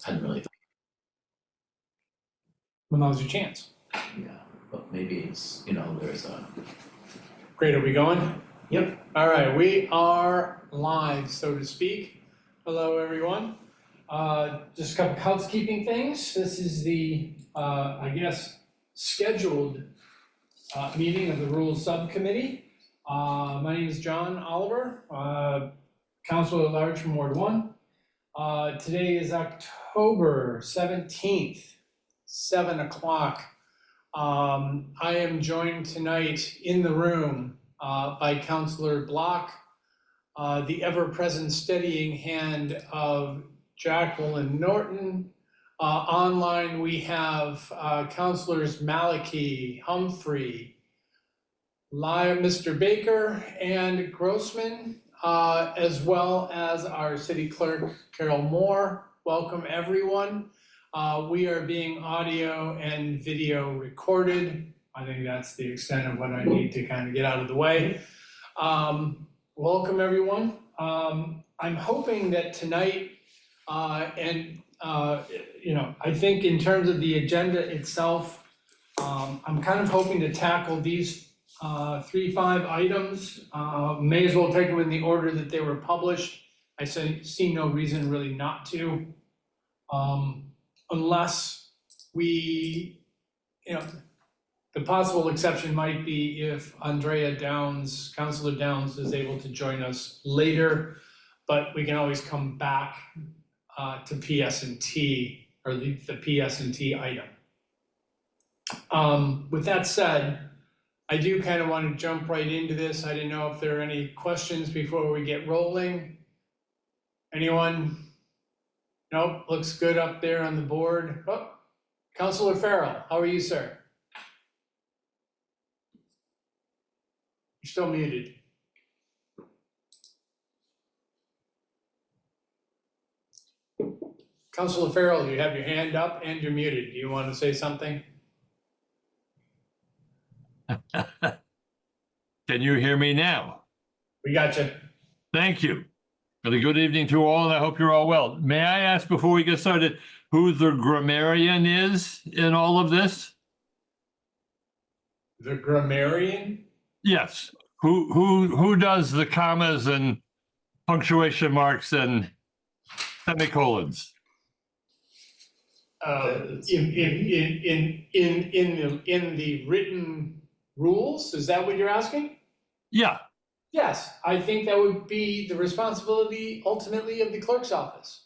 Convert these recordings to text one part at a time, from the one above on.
hadn't really Well, now's your chance. yeah, but maybe it's, you know, there's a. Great, are we going? Yep. All right, we are live, so to speak. Hello, everyone. Just a couple housekeeping things. This is the, I guess, scheduled meeting of the Rules Subcommittee. My name is John Oliver, Councilor at Large from Ward 1. Today is October 17th, 7 o'clock. I am joined tonight in the room by Councilor Block, the ever-present steadying hand of Jacqueline Norton. Online we have Councilors Maliki, Humphrey, Mr. Baker, and Grossman, as well as our City Clerk, Carol Moore. Welcome, everyone. We are being audio and video recorded. I think that's the extent of what I need to kind of get out of the way. Welcome, everyone. I'm hoping that tonight, you know, I think in terms of the agenda itself, I'm kind of hoping to tackle these 5 items. May as well take them in the order that they were published. I see no reason really not to. Unless we, you know, the possible exception might be if Andrea Downs, Councilor Downs, is able to join us later, but we can always come back to PS&T, or the PS&T item. With that said, I do kind of want to jump right into this. I didn't know if there are any questions before we get rolling. Anyone? Nope, looks good up there on the board. Oh, Councilor Farrell, how are you, sir? You're still muted. Councilor Farrell, you have your hand up and you're muted. Do you want to say something? Can you hear me now? We got you. Thank you. And a good evening to all, and I hope you're all well. May I ask before we get started who the grammarian is in all of this? The grammarian? Yes. Who does the commas and punctuation marks and semicolons? In the written rules, is that what you're asking? Yeah. Yes, I think that would be the responsibility ultimately of the clerk's office.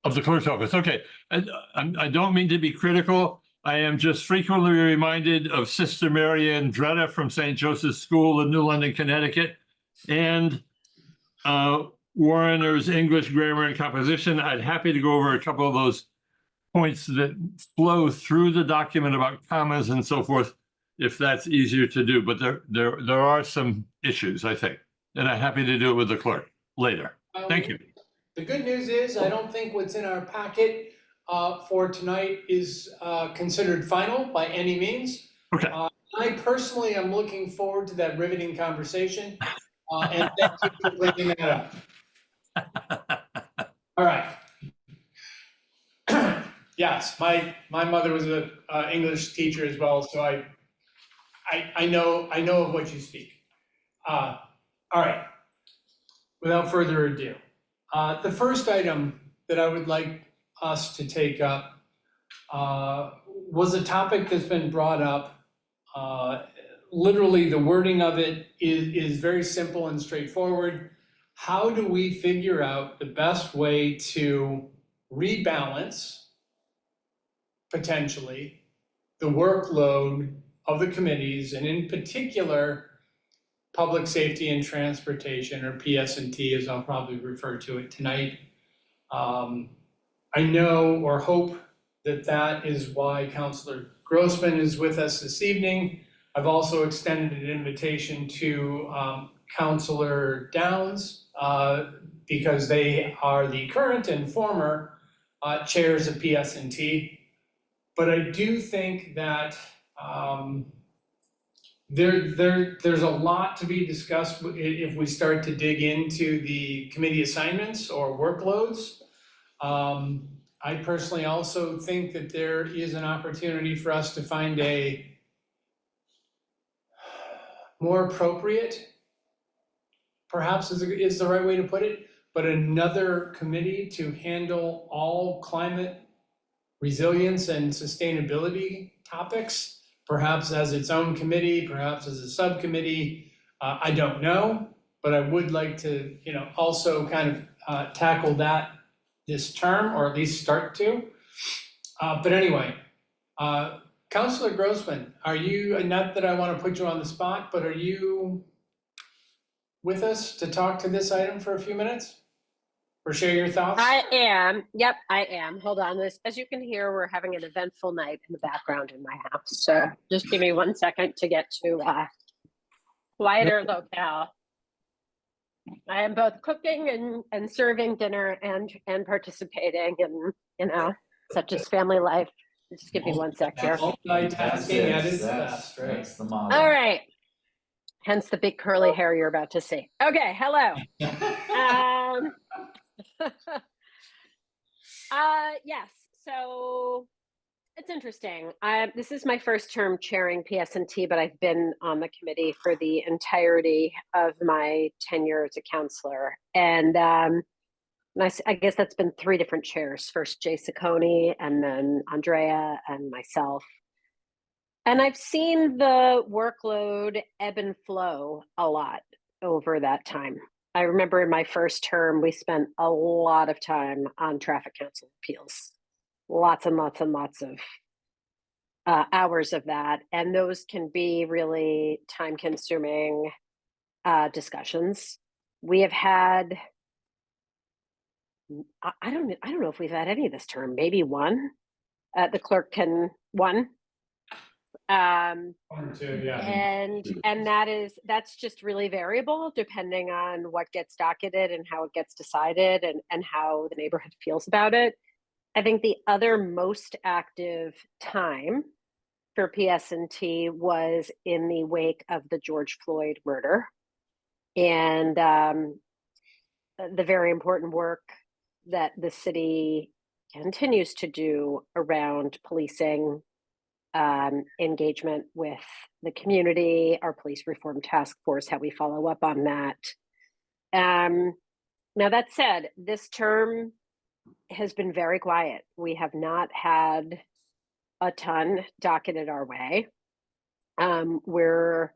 Of the clerk's office. Okay. I don't mean to be critical. I am just frequently reminded of Sister Mary Andretta from St. Joseph's School in New London, Connecticut, and Warrener's English grammar and composition. I'd happy to go over a couple of those points that flow through the document about commas and so forth, if that's easier to do. But there are some issues, I think, and I'm happy to do it with the clerk later. Thank you. The good news is I don't think what's in our packet for tonight is considered final by any means. Okay. I personally am looking forward to that riveting conversation, and thank you for bringing that up. All right. Yes, my mother was an English teacher as well, so I know of what you speak. All right. Without further ado, the first item that I would like us to take up was a topic that's been brought up. Literally, the wording of it is very simple and straightforward. How do we figure out the best way to rebalance, potentially, the workload of the committees, and in particular, Public Safety and Transportation, or PS&T, as I'll probably refer to it tonight. I know or hope that that is why Councilor Grossman is with us this evening. I've also extended an invitation to Councilor Downs because they are the current and former chairs of PS&T. But I do think that there's a lot to be discussed if we start to dig into the committee assignments or workloads. I personally also think that there is an opportunity for us to find a more appropriate, perhaps is the right way to put it, but another committee to handle all climate resilience and sustainability topics, perhaps as its own committee, perhaps as a subcommittee. I don't know, but I would like to, also kind of tackle that this term, or at least start to. But anyway, Councilor Grossman, are you, not that I want to put you on the spot, but are you with us to talk to this item for a few minutes? Or share your thoughts? I am. Yep, I am. Hold on. As you can hear, we're having an eventful night in the background in my house. So just give me 1 second to get to quieter locale. I am both cooking and serving dinner and participating, and such as family life. Just give me 1 sec here. Multitasking at its best, right? That's the motto. All right. Hence the big curly hair you're about to see. Okay, hello. Yes, so it's interesting. This is my first term chairing PS&T, but I've been on the committee for the entirety of my tenure as a counselor. And I guess that's been 3 different chairs. First Jay Ciccone, and then Andrea and myself. And I've seen the workload ebb and flow a lot over that time. I remember in my first term, we spent a lot of time on traffic council appeals, lots and lots and lots of hours of that. And those can be really time consuming discussions. We have had, I don't know if we've had any this term, maybe one. The clerk can, one. 1 or 2, yeah. And that's just really variable depending on what gets docketed and how it gets decided and how the neighborhood feels about it. I think the other most active time for PS&T was in the wake of the George Floyd murder, and the very important work that the city continues to do around policing, engagement with the community, our police reform task force, how we follow up on that. Now that said, this term has been very quiet. We have not had a ton docketed our way. We're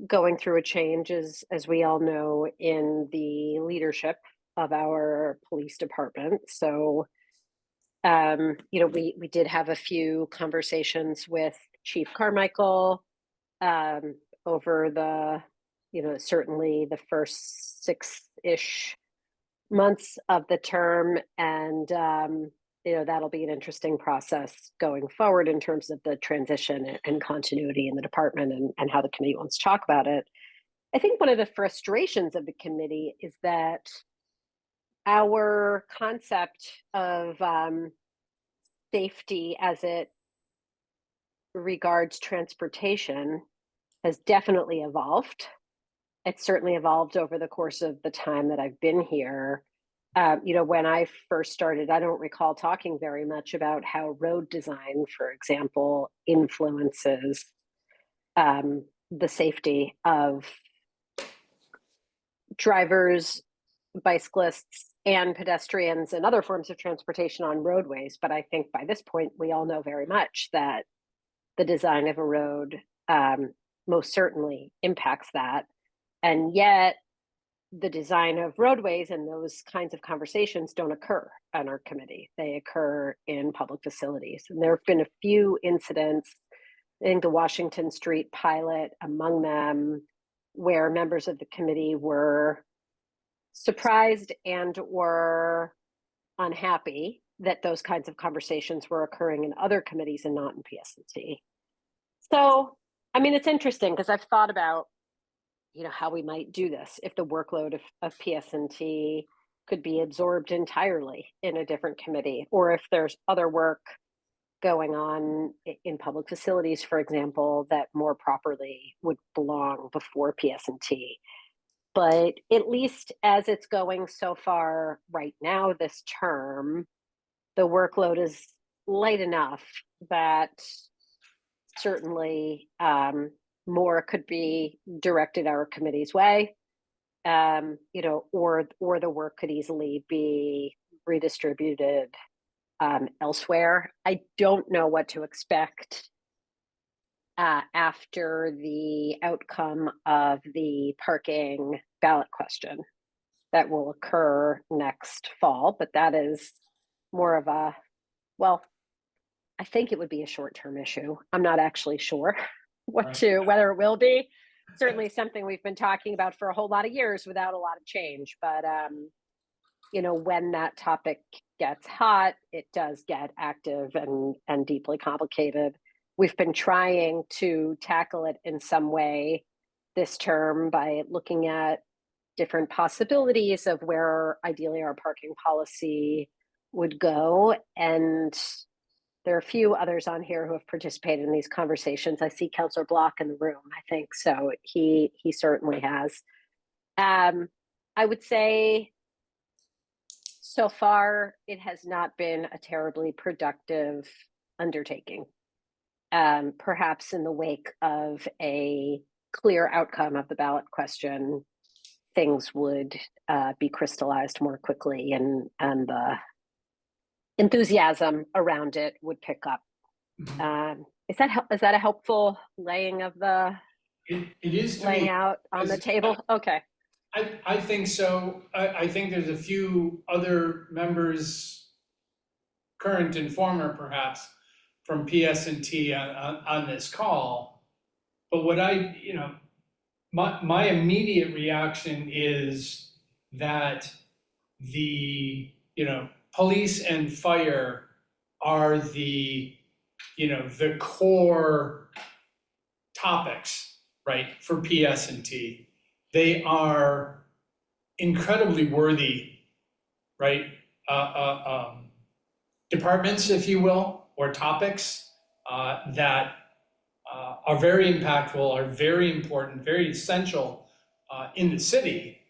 going through a change, as we all know, in the leadership of our police department. So we did have a few conversations with Chief Carmichael over the, certainly the first 6-ish months of the term. And, that'll be an interesting process going forward in terms of the transition and continuity in the department and how the committee wants to talk about it. I think one of the frustrations of the committee is that our concept of safety as it regards transportation has definitely evolved. It's certainly evolved over the course of the time that I've been here. When I first started, I don't recall talking very much about how road design, for example, influences the safety of drivers, bicyclists, and pedestrians and other forms of transportation on roadways. But I think by this point, we all know very much that the design of a road most certainly impacts that. And yet the design of roadways and those kinds of conversations don't occur on our committee. They occur in public facilities. And there have been a few incidents, I think the Washington Street pilot among them, where members of the committee were surprised and or unhappy that those kinds of conversations were occurring in other committees and not in PS&T. So, it's interesting because I've thought about, how we might do this if the workload of PS&T could be absorbed entirely in a different committee, or if there's other work going on in public facilities, for example, that more properly would belong before PS&T. But at least as it's going so far right now this term, the workload is light enough that certainly more could be directed our committee's way, or the work could easily be redistributed elsewhere. I don't know what to expect after the outcome of the parking ballot question that will occur next fall, but that is more of a, well, I think it would be a short-term issue. I'm not actually sure whether it will be. Certainly something we've been talking about for a whole lot of years without a lot of change, but when that topic gets hot, it does get active and deeply complicated. We've been trying to tackle it in some way this term by looking at different possibilities of where ideally our parking policy would go. And there are a few others on here who have participated in these conversations. I see Councillor Block in the room, I think, so he certainly has. I would say so far it has not been a terribly productive undertaking. Perhaps in the wake of a clear outcome of the ballot question, things would be crystallized more quickly, and the enthusiasm around it would pick up. Is that a helpful laying of the It is to laying me, out on the table? Okay. I think so. I think there's a few other members, current and former perhaps, from PS&T on this call. But what my immediate reaction is that the, police and fire are the core topics, right, for PS&T. They are incredibly worthy, right, departments, if you will, or topics that are very impactful, are very important, very essential in the city.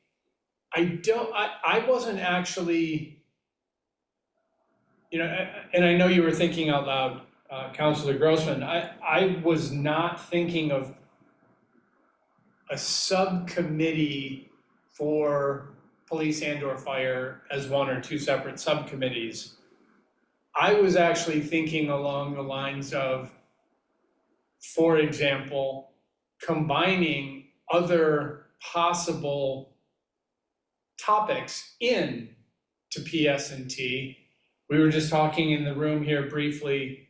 I wasn't actually, and I know you were thinking out loud, Councillor Grossman, I was not thinking of a subcommittee for police and/or fire as one or two separate subcommittees. I was actually thinking along the lines of, for example, combining other possible topics in to PS&T. We were just talking in the room here briefly.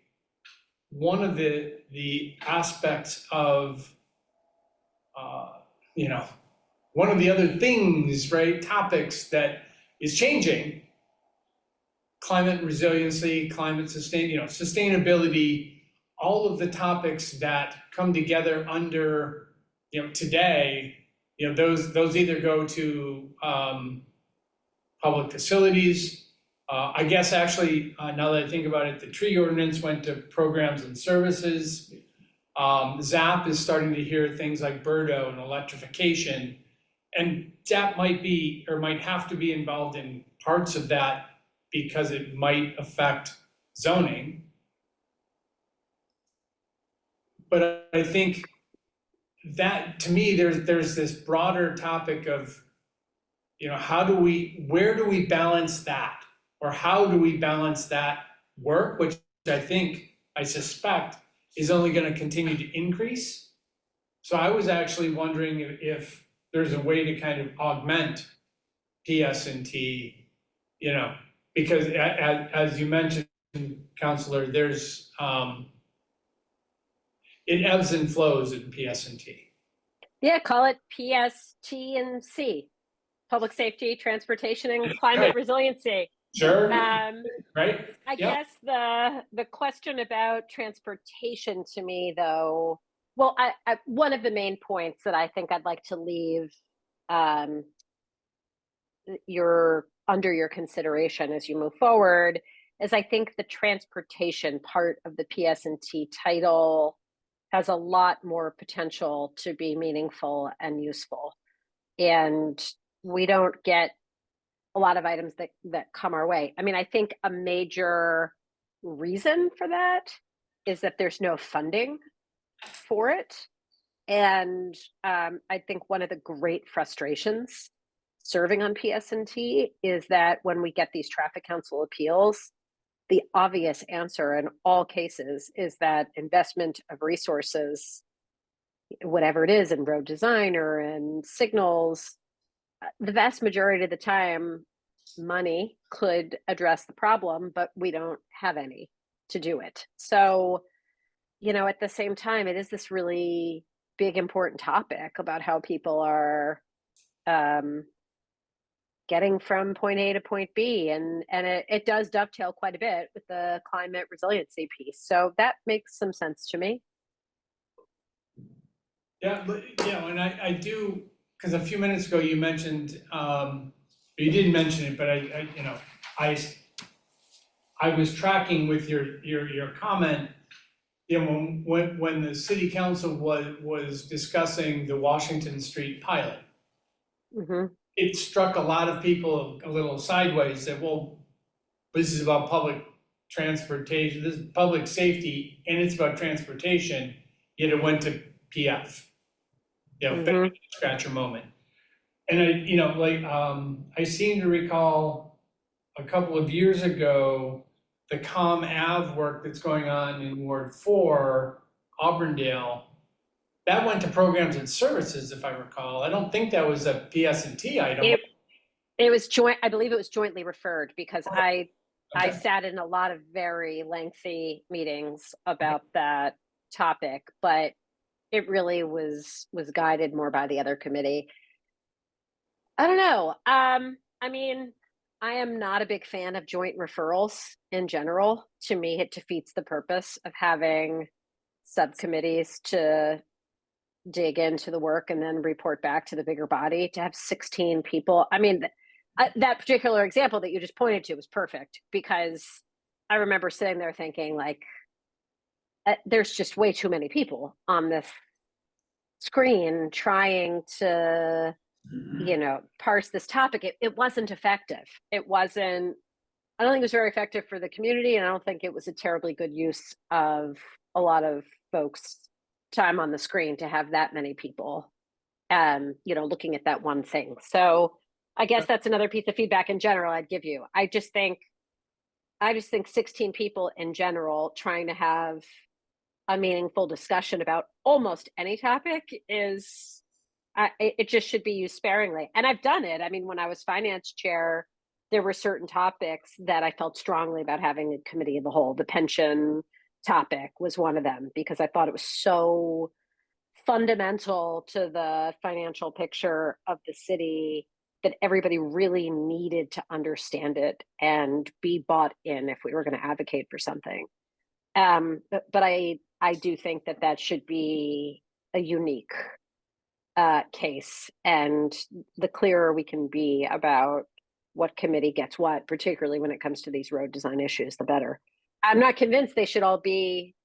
One of the aspects of, one of the other things, right, topics that is changing, climate resiliency, sustainability, all of the topics that come together under, today, those either go to public facilities. I guess actually, now that I think about it, the tree ordinance went to programs and services. ZAP is starting to hear things like Birdo and electrification. And ZAP might have to be involved in parts of that because it might affect zoning. But I think that, to me, there's this broader topic of, where do we balance that? Or how do we balance that work, which I suspect is only going to continue to increase. So I was actually wondering if there's a way to kind of augment PS&T, because as you mentioned, Councillor, there's, it ebbs and flows in PS&T. Yeah, call it PST&C, Public Safety, Transportation, and Climate Resiliency. Sure. Right. I guess the question about transportation to me, though, well, I one of the main points that I think I'd like to leave under your consideration as you move forward is I think the transportation part of the PS&T title has a lot more potential to be meaningful and useful. and we don't get a lot of items that come our way. I mean, I think a major reason for that is that there's no funding for it. And I think one of the great frustrations serving on PS&T is that when we get these traffic council appeals, the obvious answer in all cases is that investment of resources, whatever it is, in road design or in signals, the vast majority of the time, money could address the problem, but we don't have any to do it. So, at the same time, it is this really big, important topic about how people are getting from point A to point B, and it does dovetail quite a bit with the climate resiliency piece. So that makes some sense to me. Yeah, but and I do, because a few minutes ago you mentioned, you didn't mention it, but I was tracking with your comment. When the city council was discussing the Washington Street pilot, Mm-hmm. it struck a lot of people a little sideways that, well, this is about public transportation, this is public safety, and it's about transportation, yet it went to PF. Mm-hmm. Scratcher moment. And I seem to recall a couple of years ago, the Com Ave work that's going on in Ward 4, Auburndale, that went to programs and services, if I recall. I don't think that was a PS&T item. It was joint. I believe it was jointly referred, because I Okay. sat in a lot of very lengthy meetings about that topic, but it really was guided more by the other committee. I don't know. I mean, I am not a big fan of joint referrals in general. To me, it defeats the purpose of having subcommittees to dig into the work and then report back to the bigger body. To have 16 people, I mean, that particular example that you just pointed to was perfect, because I remember sitting there thinking, like, there's just way too many people on this screen trying to parse this topic. It wasn't effective. I don't think it was very effective for the community, and I don't think it was a terribly good use of a lot of folks' time on the screen to have that many people looking at that one thing. So I guess that's another piece of feedback in general I'd give you. I just think 16 people in general trying to have a meaningful discussion about almost any topic is, it just should be used sparingly. And I've done it. I mean, when I was finance chair, there were certain topics that I felt strongly about having a committee of the whole. The pension topic was one of them, because I thought it was so fundamental to the financial picture of the city that everybody really needed to understand it and be bought in if we were going to advocate for something. But I do think that should be a unique case, and the clearer we can be about what committee gets what, particularly when it comes to these road design issues, the better. I'm not convinced they should all be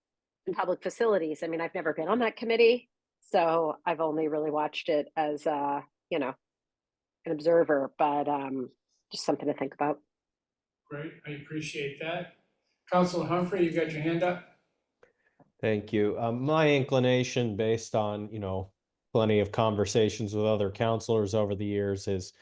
in public facilities. I mean, I've never been on that committee, so I've only really watched it as an observer, but just something to think about. Great, I appreciate that. Councilor Humphrey, you got your hand up? Thank you. My inclination, based on, plenty of conversations with other counselors over the years, is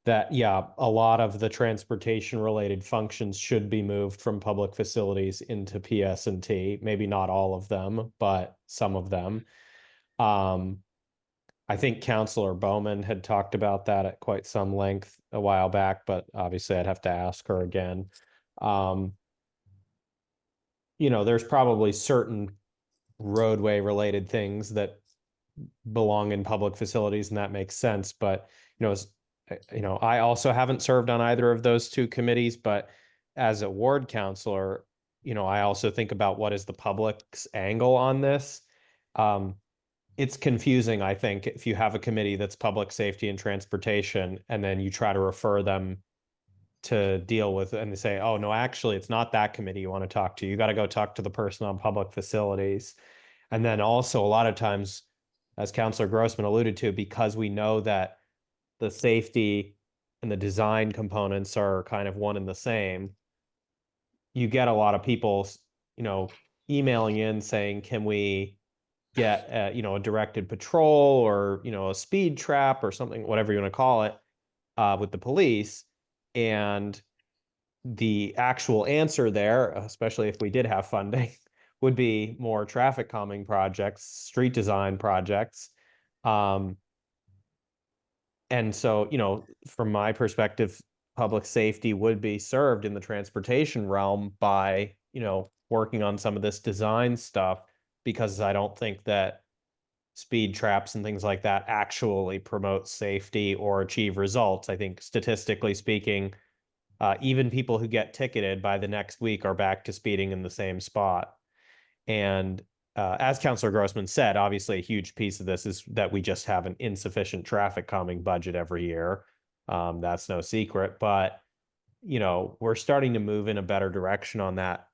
that, yeah, a lot of the transportation related functions should be moved from public facilities into PS&T. Maybe not all of them, but some of them. I think Councilor Bowman had talked about that at quite some length a while back, but obviously I'd have to ask her again. There's probably certain roadway related things that belong in public facilities, and that makes sense. But, I also haven't served on either of those two committees, but as a ward counselor, I also think about what is the public's angle on this. It's confusing, I think, if you have a committee that's public safety and transportation, and then you try to refer them to deal with, and they say, oh, no, actually, it's not that committee you want to talk to. You got to go talk to the person on public facilities. And then also a lot of times, as Councilor Grossman alluded to, because we know that the safety and the design components are kind of one and the same, you get a lot of people, emailing in saying, can we get a directed patrol or a speed trap or something, whatever you want to call it, with the police. And the actual answer there, especially if we did have funding, would be more traffic calming projects, street design projects. And so, from my perspective, public safety would be served in the transportation realm by, working on some of this design stuff, because I don't think that speed traps and things like that actually promote safety or achieve results. I think statistically speaking, even people who get ticketed by the next week are back to speeding in the same spot. And as Councillor Grossman said, obviously a huge piece of this is that we just have an insufficient traffic calming budget every year. That's no secret, but we're starting to move in a better direction on that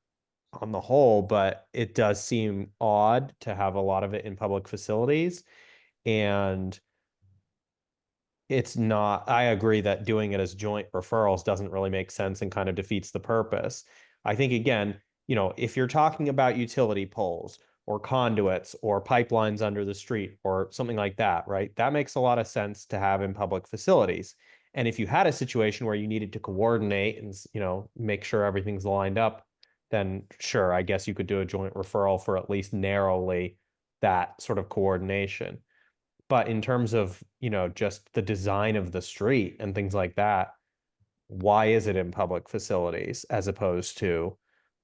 on the whole, but it does seem odd to have a lot of it in public facilities. And it's not, I agree that doing it as joint referrals doesn't really make sense and kind of defeats the purpose. I think, again, if you're talking about utility poles or conduits or pipelines under the street or something like that, right? That makes a lot of sense to have in public facilities. And if you had a situation where you needed to coordinate and, make sure everything's lined up, then sure, I guess you could do a joint referral for at least narrowly that sort of coordination. But in terms of, just the design of the street and things like that, why is it in public facilities as opposed to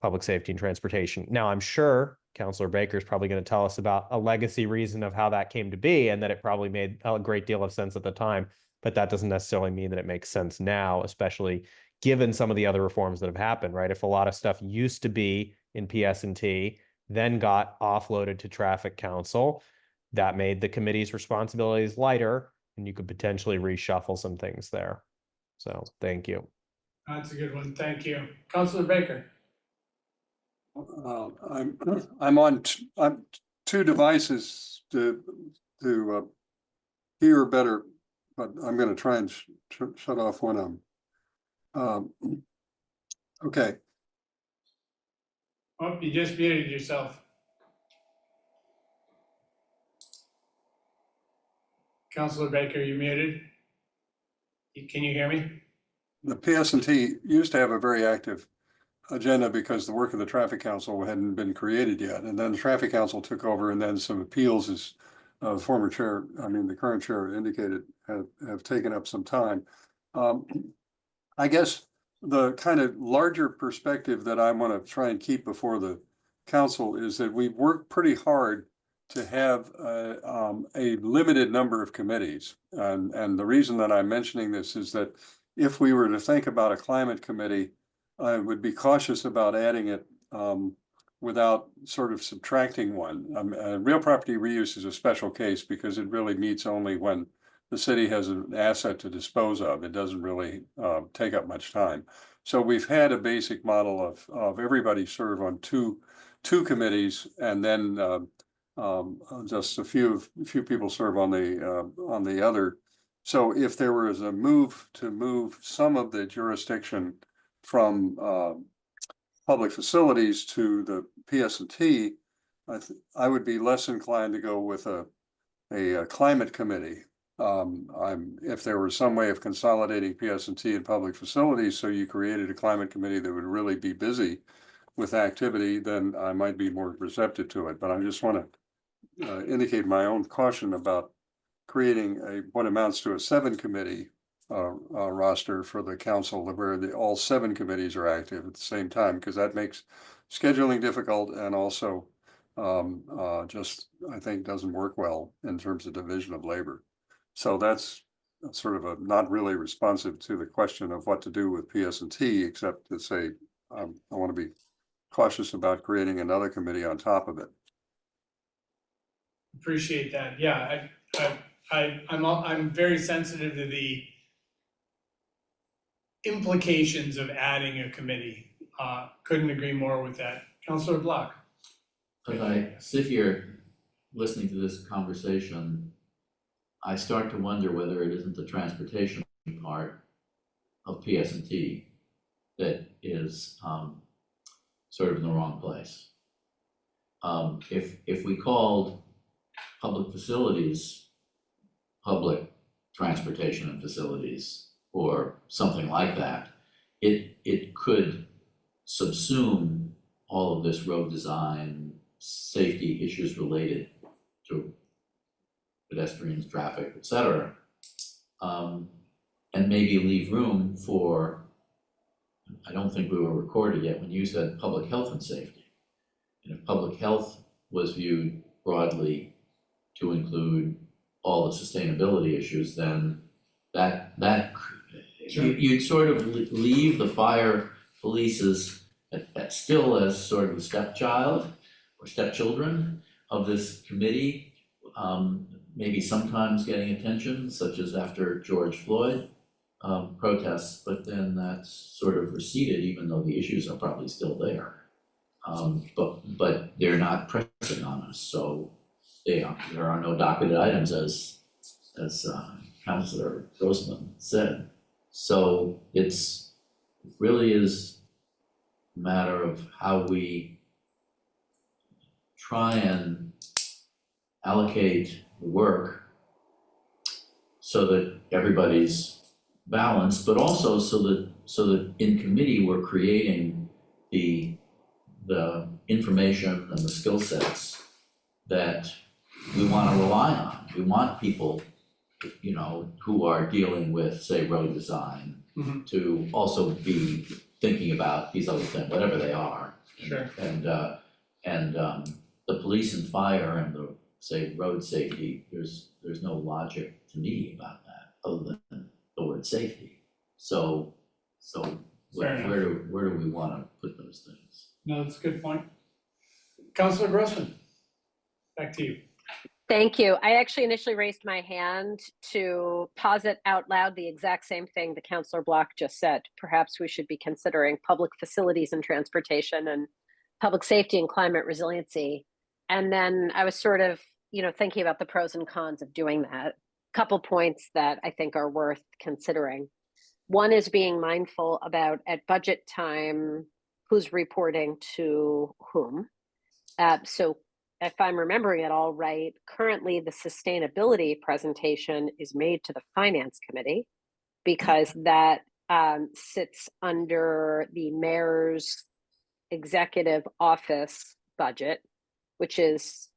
public safety and transportation? Now, I'm sure Councillor Baker is probably going to tell us about a legacy reason of how that came to be and that it probably made a great deal of sense at the time, but that doesn't necessarily mean that it makes sense now, especially given some of the other reforms that have happened, right? If a lot of stuff used to be in PS&T, then got offloaded to Traffic Council, that made the committee's responsibilities lighter, and you could potentially reshuffle some things there. So, thank you. That's a good one. Thank you. Councillor Baker. I'm on two devices to hear better, but I'm going to try and shut off one of them. Okay. Oh, you just muted yourself. Councillor Baker, you muted? Can you hear me? The PS&T used to have a very active agenda because the work of the Traffic Council hadn't been created yet. And then the Traffic Council took over, and then some appeals, as the current chair indicated, have taken up some time. I guess the kind of larger perspective that I want to try and keep before the council is that we've worked pretty hard to have a limited number of committees. And the reason that I'm mentioning this is that if we were to think about a climate committee, I would be cautious about adding it without sort of subtracting one. Real property reuse is a special case because it really meets only when the city has an asset to dispose of. It doesn't really take up much time. So we've had a basic model of everybody serve on two committees, and then just a few people serve on the other. So if there was a move to move some of the jurisdiction from public facilities to the PS&T, I would be less inclined to go with a climate committee. If there was some way of consolidating PS&T and public facilities, so you created a climate committee that would really be busy with activity, then I might be more receptive to it. But I just want to indicate my own caution about creating what amounts to a 7-committee roster for the council, where all 7 committees are active at the same time, because that makes scheduling difficult, and also just, I think, doesn't work well in terms of division of labor. So that's sort of not really responsive to the question of what to do with PS&T, except to say I want to be cautious about creating another committee on top of it. Appreciate that. Yeah, I'm very sensitive to the implications of adding a committee. Couldn't agree more with that. Councillor Block. As I sit here listening to this conversation, I start to wonder whether it isn't the transportation part of PS&T that is sort of in the wrong place. If we called public facilities, public transportation and facilities, or something like that, it could subsume all of this road design, safety issues related to pedestrians, traffic, et cetera. And maybe leave room for, I don't think we were recorded yet when you said public health and safety. And if public health was viewed broadly to include all the sustainability issues, then that Sure. you'd sort of leave the fire polices still as sort of the stepchild or stepchildren of this committee, maybe sometimes getting attention, such as after George Floyd protests, but then that's sort of receded, even though the issues are probably still there. But they're not pressing on us, so there are no docketed items as Councilor Grossman said. So it really is a matter of how we try and allocate the work so that everybody's balanced, but also so that in committee we're creating the information and the skill sets that we want to rely on. We want people, you know, who are dealing with, say, road design, Mhm. to also be thinking about these other things, whatever they are. Sure. And the police and fire and the, say, road safety, there's no logic to me about that, other than the word safety. So Fair where do we wanna put those things? No, that's a good point. Councilor Grossman, back to you. Thank you. I actually initially raised my hand to posit out loud the exact same thing that Councilor Block just said. Perhaps we should be considering public facilities and transportation and public safety and climate resiliency. And then I was sort of, thinking about the pros and cons of doing that. Couple points that I think are worth considering. One is being mindful about at budget time, who's reporting to whom. So if I'm remembering it all right, currently the sustainability presentation is made to the Finance Committee because that sits under the mayor's executive office budget, which is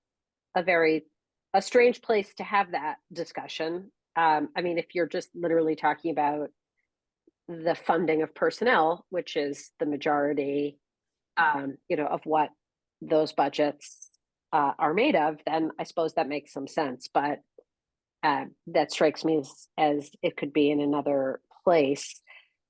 a strange place to have that discussion. I mean, if you're just literally talking about the funding of personnel, which is the majority, of what those budgets are made of, then I suppose that makes some sense. But that strikes me as it could be in another place.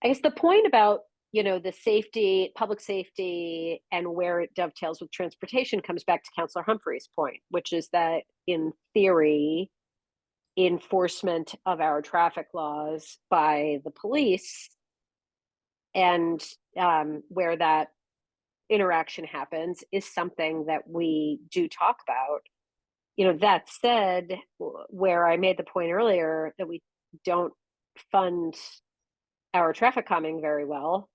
I guess the point about the safety, public safety, and where it dovetails with transportation comes back to Councillor Humphrey's point, which is that in theory, enforcement of our traffic laws by the police and where that interaction happens is something that we do talk about. That said, where I made the point earlier that we don't fund our traffic calming very well,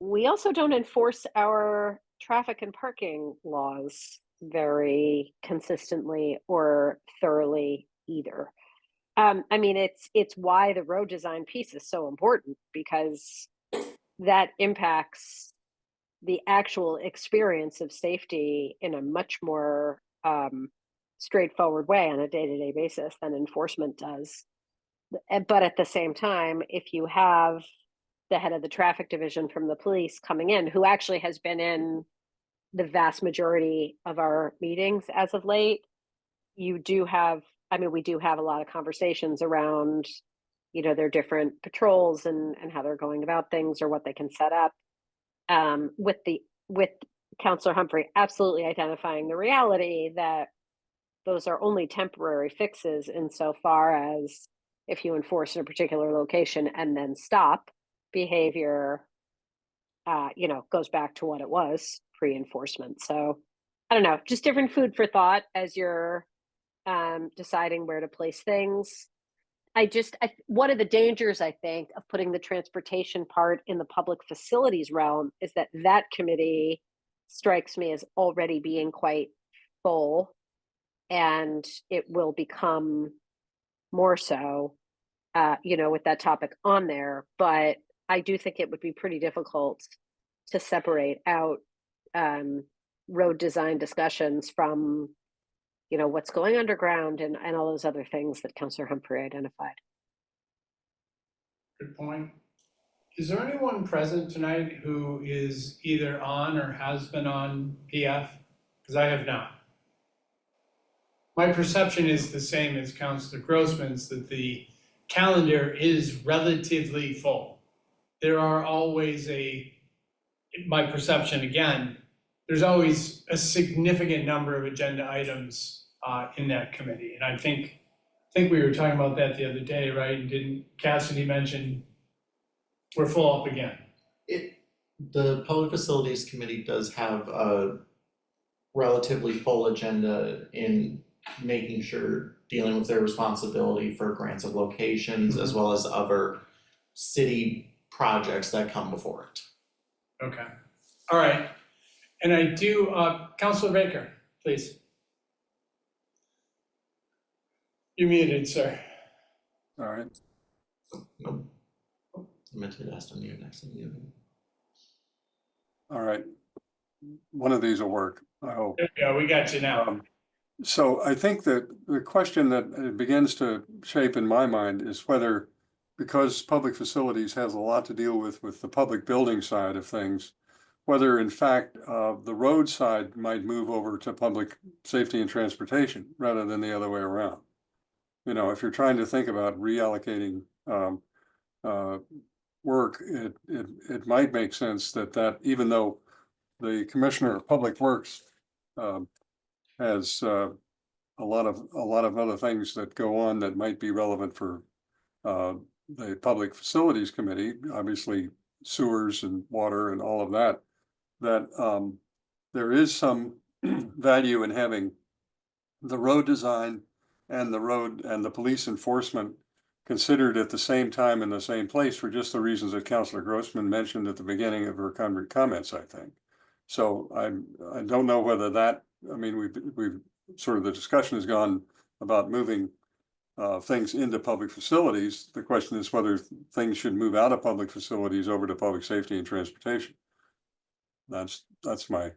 we also don't enforce our traffic and parking laws very consistently or thoroughly either. I mean, it's why the road design piece is so important, because that impacts the actual experience of safety in a much more straightforward way on a day-to-day basis than enforcement does. But at the same time, if you have the head of the traffic division from the police coming in, who actually has been in the vast majority of our meetings as of late, we do have a lot of conversations around, their different patrols and how they're going about things or what they can set up. With Councillor Humphrey absolutely identifying the reality that those are only temporary fixes insofar as if you enforce in a particular location and then stop, behavior, goes back to what it was pre-enforcement. So I don't know, just different food for thought as you're deciding where to place things. One of the dangers, I think, of putting the transportation part in the public facilities realm is that that committee strikes me as already being quite full, and it will become more so, with that topic on there. But I do think it would be pretty difficult to separate out road design discussions from, what's going underground and all those other things that Councillor Humphrey identified. Good point. Is there anyone present tonight who is either on or has been on PF? Because I have not. My perception is the same as Councillor Grossman's, that the calendar is relatively full. There are always my perception again, there's always a significant number of agenda items in that committee. And I think we were talking about that the other day, right? And didn't Cassidy mention we're full up again? The Public Facilities Committee does have a relatively full agenda in making sure, dealing with their responsibility for grants of locations as well as other city projects that come before it. Okay, all right. And I do, Councillor Baker, please. You're muted, sir. All right. Nope. I meant to ask on you next. All right. One of these will work, I hope. There we go, we got you now. So I think that the question that begins to shape in my mind is whether, because public facilities has a lot to deal with the public building side of things, whether in fact the road side might move over to public safety and transportation rather than the other way around. If you're trying to think about reallocating work, it might make sense that even though the Commissioner of Public Works has a lot of other things that go on that might be relevant for the Public Facilities Committee, obviously sewers and water and all of that, there is some value in having the road design and the police enforcement considered at the same time in the same place for just the reasons that Councillor Grossman mentioned at the beginning of her comments, I think. So I don't know whether that, we've sort of, the discussion has gone about moving things into public facilities. The question is whether things should move out of public facilities over to public safety and transportation. That's my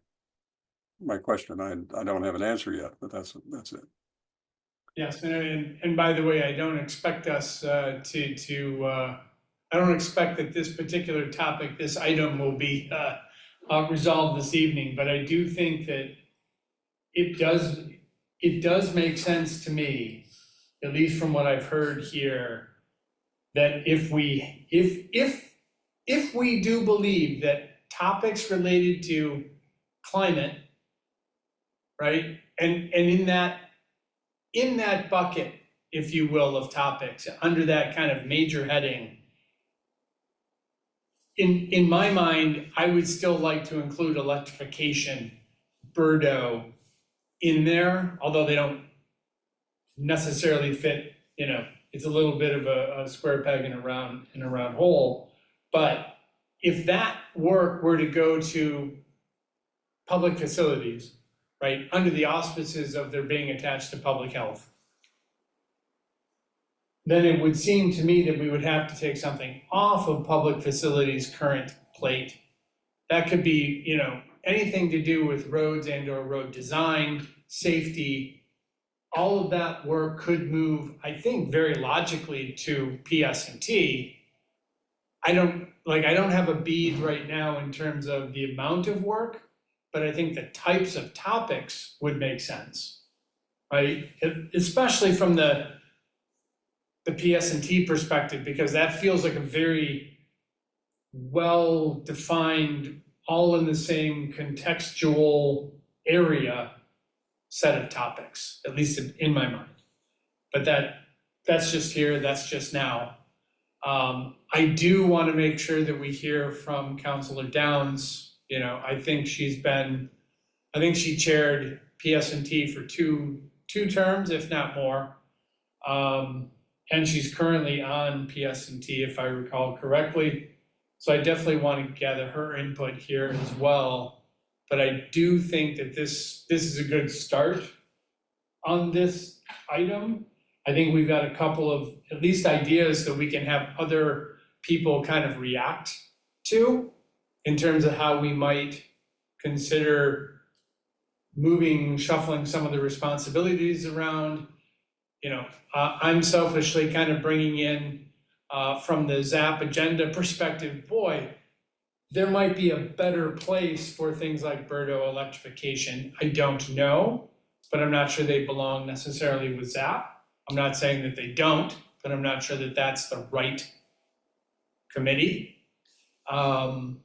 question. I don't have an answer yet, but that's it. Yes, and by the way, I don't expect us I don't expect that this particular topic, this item will be resolved this evening, but I do think that it does make sense to me, at least from what I've heard here, that if we do believe that topics related to climate, right, and in that bucket, if you will, of topics, under that kind of major heading, in my mind, I would still like to include electrification, Birdo in there, although they don't necessarily fit, it's a little bit of a square peg in a round hole. But if that work were to go to public facilities, right, under the auspices of their being attached to public health, then it would seem to me that we would have to take something off of public facilities' current plate. That could be, anything to do with roads and/or road design, safety. All of that work could move, I think, very logically to PS&T. I don't have a bead right now in terms of the amount of work, but I think the types of topics would make sense, right? Especially from the PS&T perspective, because that feels like a very well-defined, all in the same contextual area set of topics, at least in my mind. But that's just here, that's just now. I do want to make sure that we hear from Councillor Downs. I think she chaired PS&T for two 2 terms, if not more. And she's currently on PS&T, if I recall correctly. So I definitely want to gather her input here as well. But I do think that this is a good start on this item. I think we've got a couple of at least ideas that we can have other people kind of react to in terms of how we might consider shuffling some of the responsibilities around. You know, I'm selfishly kind of bringing in, from the ZAP agenda perspective, boy, there might be a better place for things like Birdo electrification. I don't know, but I'm not sure they belong necessarily with ZAP. I'm not saying that they don't, but I'm not sure that that's the right committee. So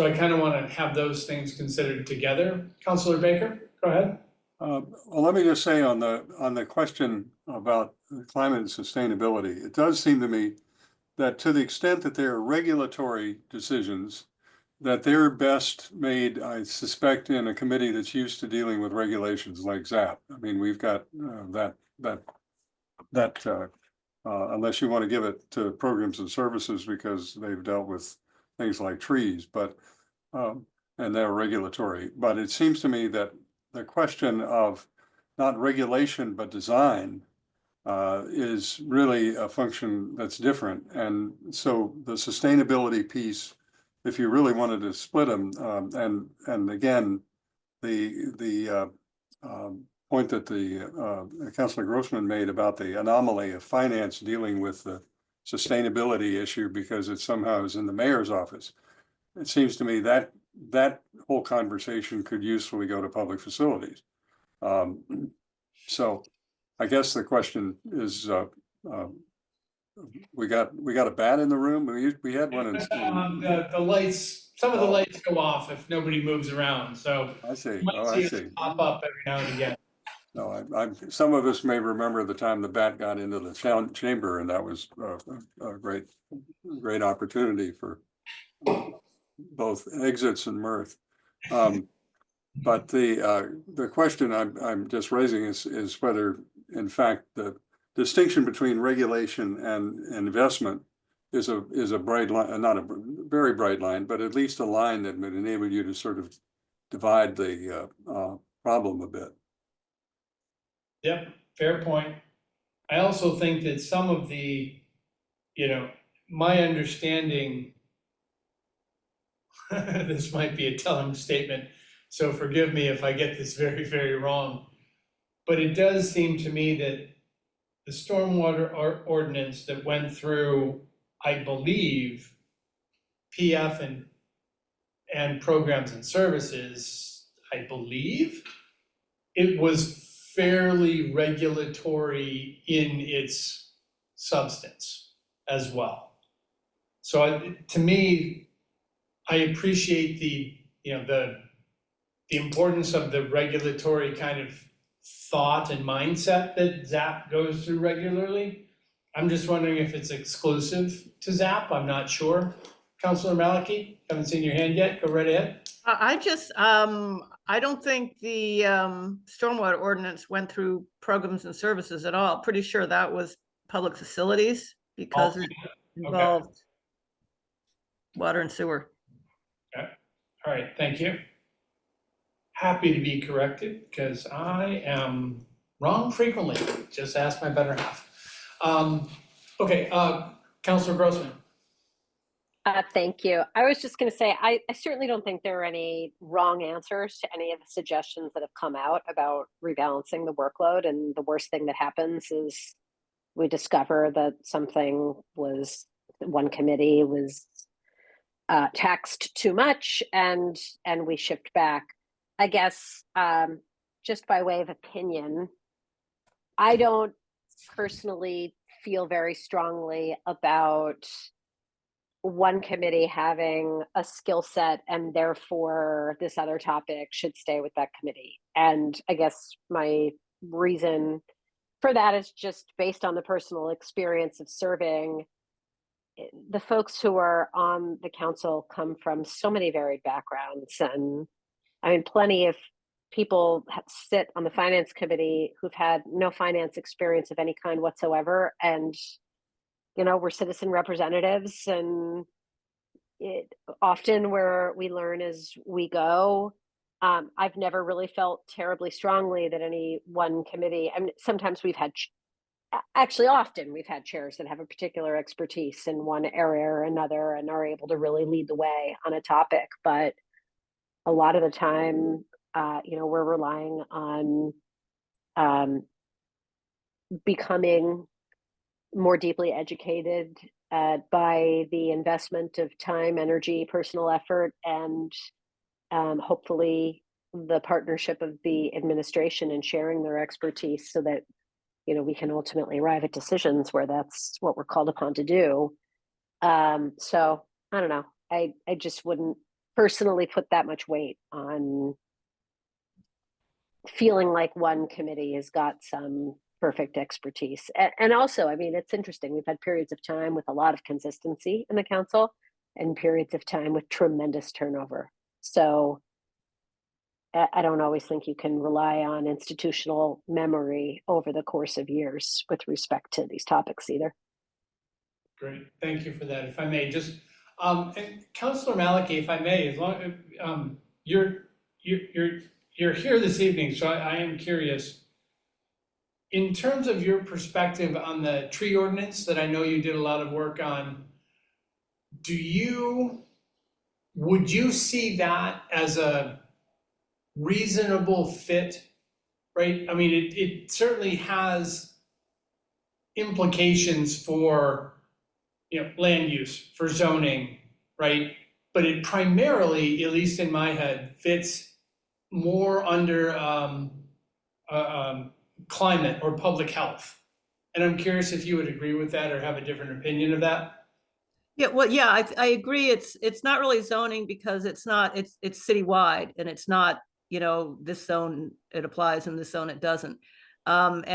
I kind of want to have those things considered together. Councilor Baker, go ahead. Well, let me just say on the question about climate and sustainability, it does seem to me that to the extent that there are regulatory decisions, that they're best made, I suspect, in a committee that's used to dealing with regulations like ZAP. I mean, we've got unless you want to give it to programs and services because they've dealt with things like trees, but and they're regulatory. But it seems to me that the question of not regulation but design is really a function that's different. And so the sustainability piece, if you really wanted to split them, and again, the point that the Councilor Grossman made about the anomaly of finance dealing with the sustainability issue because it somehow is in the mayor's office. It seems to me that that whole conversation could usefully go to public facilities. So I guess the question is, we got a bat in the room. We had one in. The lights, some of the lights go off if nobody moves around, so. I see. You might see it pop up every now and again. No, some of us may remember the time the bat got into the chamber, and that was a great opportunity for both exits and mirth. But the question I'm just raising is whether, in fact, the distinction between regulation and investment is a bright line, not a very bright line, but at least a line that would enable you to sort of divide the problem a bit. Yep, fair point. I also think that some of the, my understanding, this might be a telling statement, so forgive me if I get this very, very wrong. But it does seem to me that the stormwater ordinance that went through, I believe, PF and programs and services, I believe, it was fairly regulatory in its substance as well. So to me, I appreciate the importance of the regulatory kind of thought and mindset that ZAP goes through regularly. I'm just wondering if it's exclusive to ZAP. I'm not sure. Councilor Maliki, haven't seen your hand yet. Go right ahead. I don't think the stormwater ordinance went through programs and services at all. Pretty sure that was public facilities because it involved water and sewer. Okay. All right. Thank you. Happy to be corrected because I am wrong frequently. Just ask my better half. Okay. Councilor Grossman. Thank you. I was just going to say, I certainly don't think there are any wrong answers to any of the suggestions that have come out about rebalancing the workload. And the worst thing that happens is we discover that one committee was taxed too much and we shift back. I guess just by way of opinion, I don't personally feel very strongly about one committee having a skill set and therefore this other topic should stay with that committee. And I guess my reason for that is just based on the personal experience of serving. The folks who are on the council come from so many varied backgrounds, and I mean, plenty of people sit on the finance committee who've had no finance experience of any kind whatsoever, and we're citizen representatives, and it often where we learn as we go. I've never really felt terribly strongly that any one committee. I mean, sometimes we've had, actually, often we've had chairs that have a particular expertise in one area or another and are able to really lead the way on a topic. But a lot of the time, we're relying on becoming more deeply educated by the investment of time, energy, personal effort, and hopefully the partnership of the administration and sharing their expertise so that we can ultimately arrive at decisions where that's what we're called upon to do. So I don't know. I just wouldn't personally put that much weight on feeling like one committee has got some perfect expertise. And also, I mean, it's interesting. We've had periods of time with a lot of consistency in the council and periods of time with tremendous turnover. So I don't always think you can rely on institutional memory over the course of years with respect to these topics either. Great, thank you for that. If I may, just and Councillor Maliki, if I may, as long you're here this evening, so I am curious. In terms of your perspective on the tree ordinance that I know you did a lot of work on, would you see that as a reasonable fit, right? I mean, it certainly has implications for land use, for zoning, right? But it primarily, at least in my head, fits more under climate or public health. And I'm curious if you would agree with that or have a different opinion of that. Yeah, well, yeah, I agree. It's not really zoning because it's citywide, and it's not, this zone it applies and this zone it doesn't. And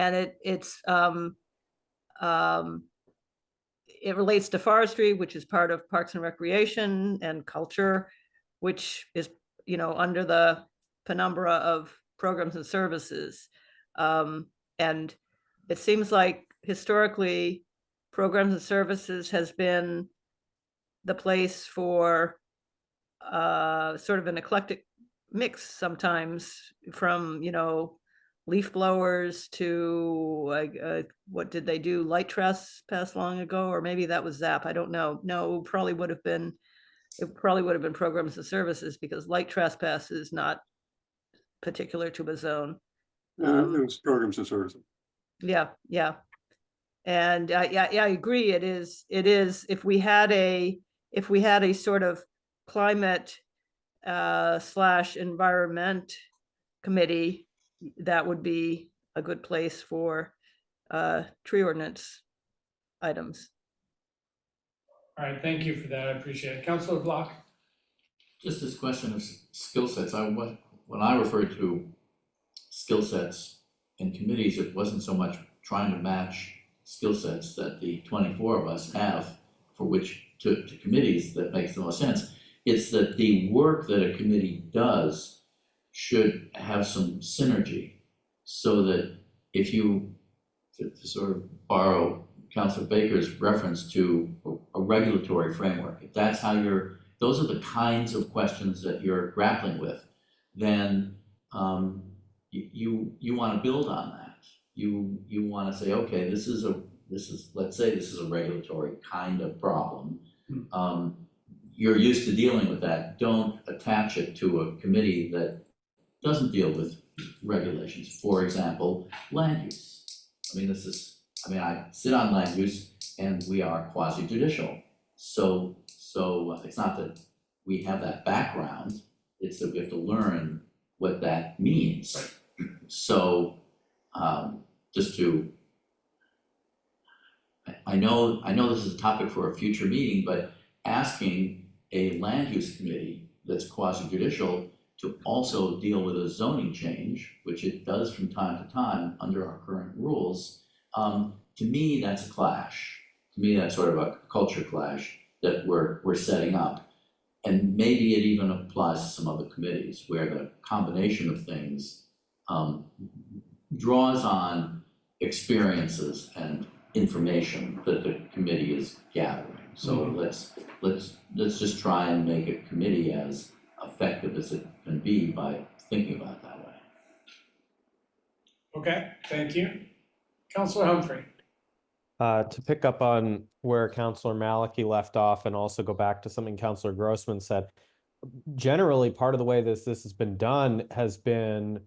it relates to forestry, which is part of Parks and Recreation, and culture, which is, under the penumbra of programs and services. And it seems like historically programs and services has been the place for sort of an eclectic mix sometimes, from leaf blowers to what did they do, light trespass long ago, or maybe that was ZAP, I don't know. No, it probably would have been programs and services, because light trespass is not particular to a zone. It was programs and services. Yeah. And yeah, I agree. It is if we had a sort of climate / environment committee, that would be a good place for tree ordinance items. All right, thank you for that. I appreciate it. Councilor Block. Just this question of skill sets, when I referred to skill sets in committees, it wasn't so much trying to match skill sets that the 24 of us have for which to committees that makes the most sense. It's that the work that a committee does should have some synergy, so that if you, to sort of borrow Councilor Baker's reference to a regulatory framework, if that's how those are the kinds of questions that you're grappling with, then you want to build on that. You want to say, okay, let's say this is a regulatory kind of problem. You're used to dealing with that. Don't attach it to a committee that doesn't deal with regulations. For example, land use. I sit on land use, and we are quasi-judicial. So it's not that we have that background, it's that we have to learn what that means. Right. So I know this is a topic for a future meeting, but asking a land use committee that's quasi-judicial to also deal with a zoning change, which it does from time to time under our current rules, to me, that's a clash. To me, that's sort of a culture clash that we're setting up. and maybe it even applies to some other committees where the combination of things draws on experiences and information that the committee is gathering. So let's just try and make a committee as effective as it can be by thinking about it that way. Okay, thank you. Councilor Humphrey. To pick up on where Councilor Maliki left off and also go back to something Councilor Grossman said, generally part of the way this has been done has been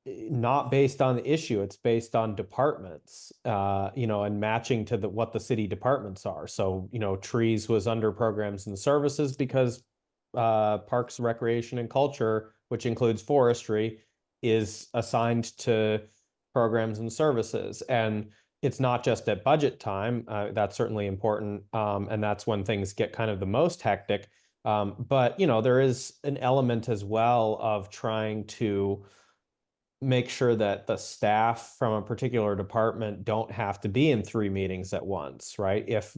not based on the issue, it's based on departments, and matching to what the city departments are. So, trees was under programs and services because Parks, Recreation and Culture, which includes forestry, is assigned to programs and services. And it's not just at budget time, that's certainly important. And that's when things get kind of the most hectic. But, there is an element as well of trying to make sure that the staff from a particular department don't have to be in 3 meetings at once, right? If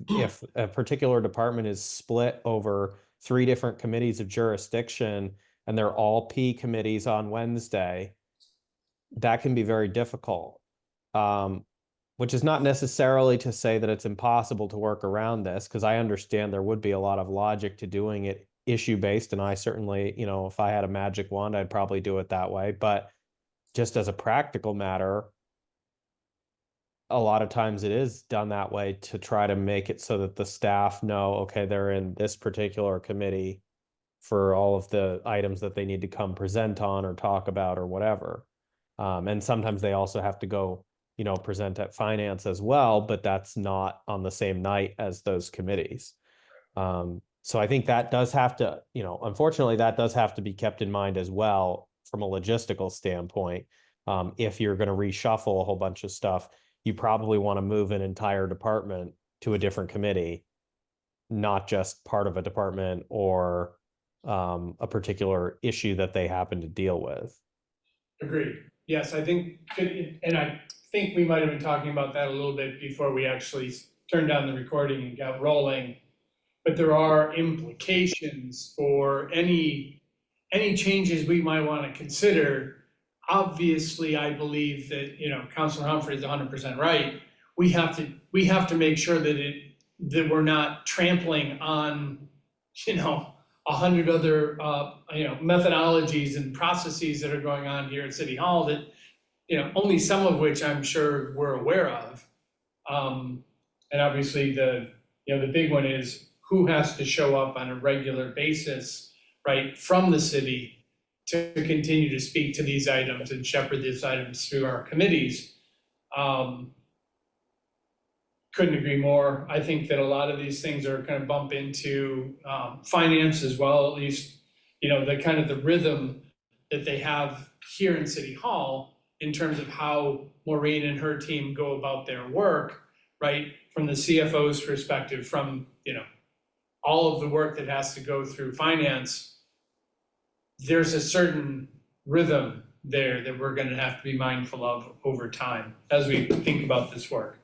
a particular department is split over 3 different committees of jurisdiction and they're all P committees on Wednesday, that can be very difficult. Which is not necessarily to say that it's impossible to work around this, because I understand there would be a lot of logic to doing it issue-based, and I certainly, if I had a magic wand, I'd probably do it that way. But just as a practical matter, a lot of times it is done that way to try to make it so that the staff know, okay, they're in this particular committee for all of the items that they need to come present on or talk about or whatever. And sometimes they also have to go, present at finance as well, but that's not on the same night as those committees. So I think that does have to, unfortunately, that does have to be kept in mind as well from a logistical standpoint. If you're going to reshuffle a whole bunch of stuff, you probably want to move an entire department to a different committee, not just part of a department or a particular issue that they happen to deal with. Agreed. Yes, I think, and I think we might have been talking about that a little bit before we actually turned down the recording and got rolling. But there are implications for any changes we might want to consider. Obviously, I believe that, Councilor Humphrey is 100% right. We have to make sure that we're not trampling on, 100 other methodologies and processes that are going on here at City Hall that, only some of which I'm sure we're aware of. And obviously the big one is who has to show up on a regular basis, right, from the city to continue to speak to these items and shepherd these items through our committees. Couldn't agree more. I think that a lot of these things are going to bump into finance as well, at least, the kind of the rhythm that they have here in City Hall in terms of how Maureen and her team go about their work, right? From the CFO's perspective, from, all of the work that has to go through finance, there's a certain rhythm there that we're going to have to be mindful of over time as we think about this work.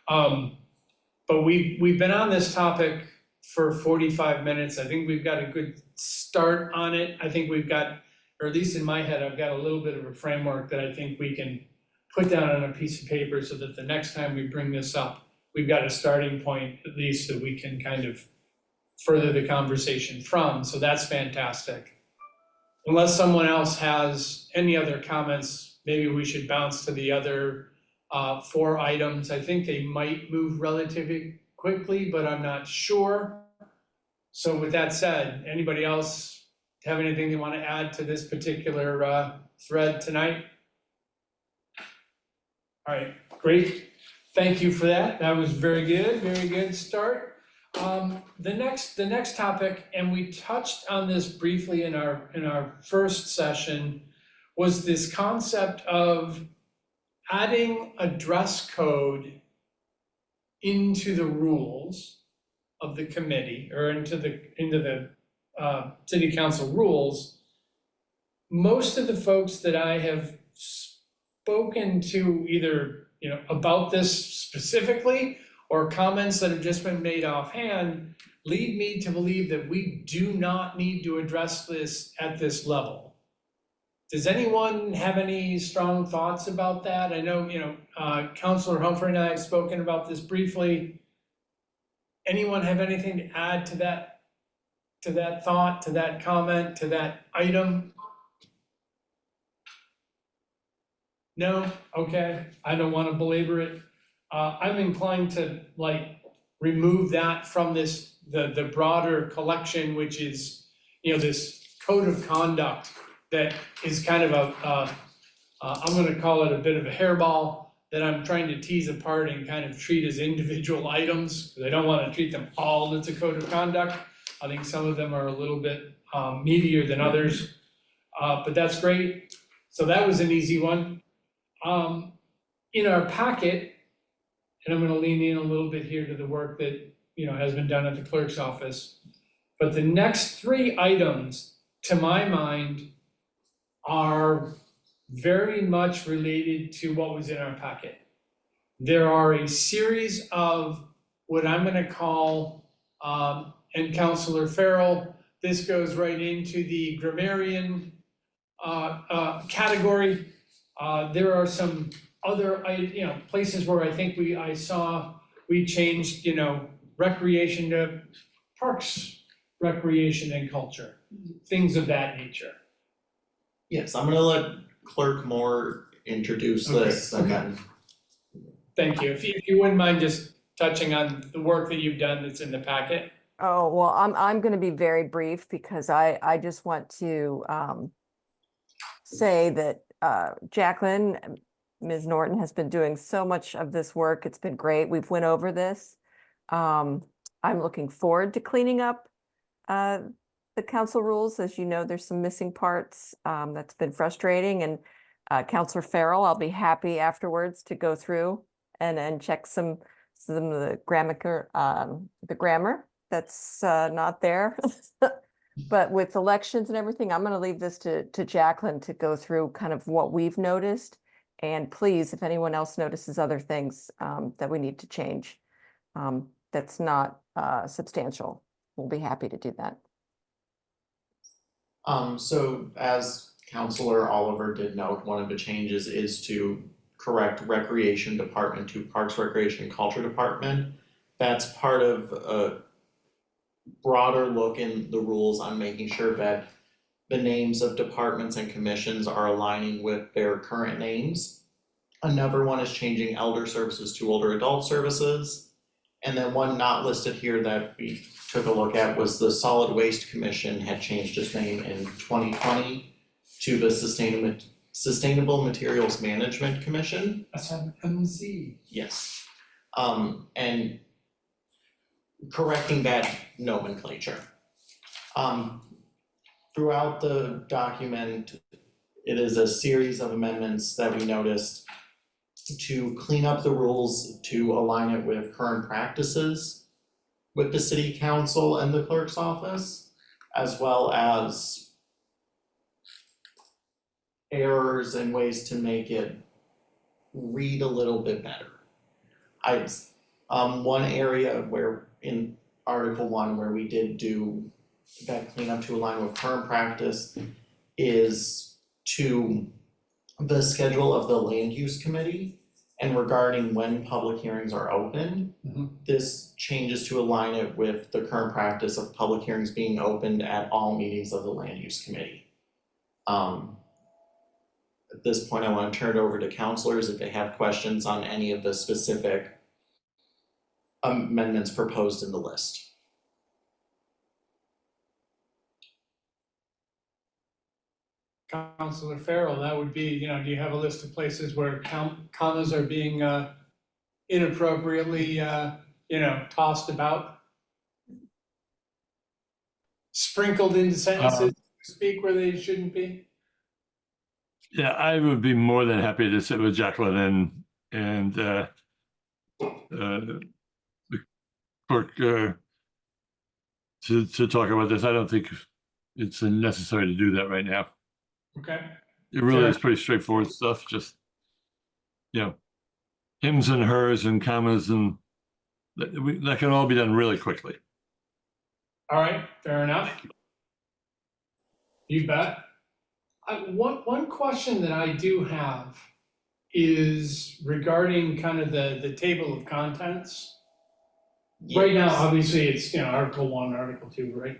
But we've been on this topic for 45 minutes. I think we've got a good start on it. I think we've got, or at least in my head, I've got a little bit of a framework that I think we can put down on a piece of paper so that the next time we bring this up, we've got a starting point at least that we can kind of further the conversation from. So that's fantastic. Unless someone else has any other comments, maybe we should bounce to the other 4 items. I think they might move relatively quickly, but I'm not sure. So with that said, anybody else have anything they want to add to this particular thread tonight? All right, great. Thank you for that. That was very good start. The next topic, and we touched on this briefly in our first session, was this concept of adding a dress code into the rules of the committee or into the city council rules. Most of the folks that I have spoken to either about this specifically or comments that have just been made offhand lead me to believe that we do not need to address this at this level. Does anyone have any strong thoughts about that? I know, Councilor Humphrey and I have spoken about this briefly. Anyone have anything to add to that thought, to that comment, to that item? No? Okay, I don't want to belabor it. I'm inclined to remove that from the broader collection, which is, this code of conduct that is kind of I'm gonna call it a bit of a hairball that I'm trying to tease apart and kind of treat as individual items, because I don't want to treat them all as a code of conduct. I think some of them are a little bit meatier than others, but that's great. So that was an easy one. In our packet, and I'm gonna lean in a little bit here to the work that, has been done at the clerk's office. But the next 3 items, to my mind, are very much related to what was in our packet. There are a series of what I'm gonna call, and Councilor Farrell, this goes right into the grammarian category. There are some other, places where I think we changed, recreation to parks, recreation and culture, things of that nature. Yes, I'm gonna let Clerk Moore introduce this and then. Thank you. If you wouldn't mind just touching on the work that you've done that's in the packet. Oh, well, I'm going to be very brief because I just want to say that Jacqueline, Ms. Norton has been doing so much of this work. It's been great. We've went over this. I'm looking forward to cleaning up the council rules. As you know, there's some missing parts that's been frustrating. And Councilor Farrell, I'll be happy afterwards to go through and check some of the grammar that's not there. But with elections and everything, I'm going to leave this to Jacqueline to go through kind of what we've noticed. And please, if anyone else notices other things that we need to change, that's not substantial, we'll be happy to do that. So as Councilor Oliver did note, one of the changes is to correct Recreation Department to Parks, Recreation and Culture Department. That's part of a broader look in the rules on making sure that the names of departments and commissions are aligning with their current names. Another one is changing elder services to older adult services. And then one not listed here that we took a look at was the Solid Waste Commission had changed its name in 2020 to the Sustainable Materials Management Commission. SMMC. Yes. And correcting that nomenclature. Throughout the document, it is a series of amendments that we noticed to clean up the rules to align it with current practices with the city council and the clerk's office, as well as errors and ways to make it read a little bit better. One area where in Article 1 where we did do that cleanup to align with current practice is to the schedule of the land use committee and regarding when public hearings are open. This changes to align it with the current practice of public hearings being opened at all meetings of the land use committee. At this point, I want to turn it over to councilors if they have questions on any of the specific amendments proposed in the list. Councilor Farrell, that would be, do you have a list of places where commas are being inappropriately, tossed about? Sprinkled into sentences, so to speak, where they shouldn't be? Yeah, I would be more than happy to sit with Jacqueline and the clerk to talk about this. I don't think it's necessary to do that right now. Okay. It really Sure. is pretty straightforward stuff, just, hims and hers and commas and That can all be done really quickly. All right, fair enough. You bet. One question that I do have is regarding kind of the table of contents. Right now, obviously, it's, Article 1, Article 2, right?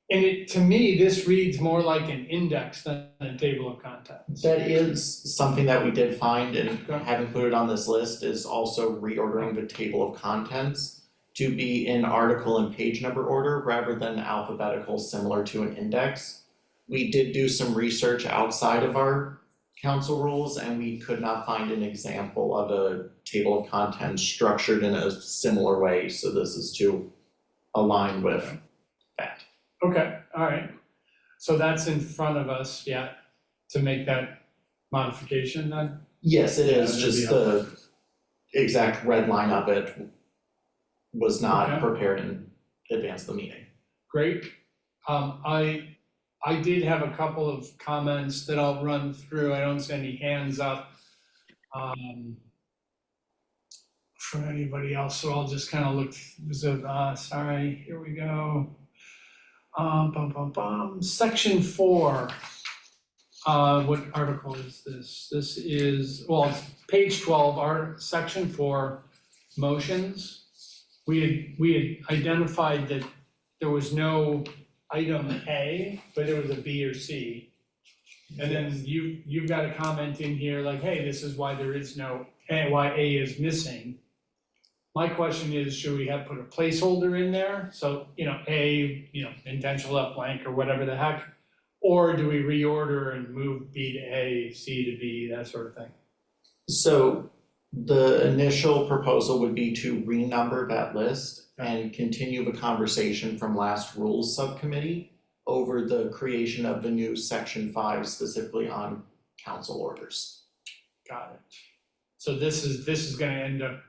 And to me, this reads more like an index than a table of contents. That is something that we did find, and having put it on this list is also reordering the table of contents to be in article and page number order rather than alphabetical, similar to an index. We did do some research outside of our council rules, and we could not find an example of a table of contents structured in a similar way, so this is to align with that. Okay, all right. So that's in front of us yet to make that modification then? Yes, it is, that'd just be the exact red line of it was not Okay. prepared in advance of the meeting. Great. I did have a couple of comments that I'll run through. I don't see any hands up from anybody else, so I'll just kind of look. Sorry, here we go. Section 4. What article is this? This is, well, it's page 12, section 4, motions. We had identified that there was no item A, but there was a B or C. And then you've got a comment in here like, hey, this is why there is no, why A is missing. My question is, should we have put a placeholder in there? So, A, intentional left blank or whatever the heck. Or do we reorder and move B to A, C to B, that sort of thing? So the initial proposal would be to renumber that list and continue the conversation from last rules subcommittee over the creation of the new section 5 specifically on council orders. Got it. So this is gonna end up,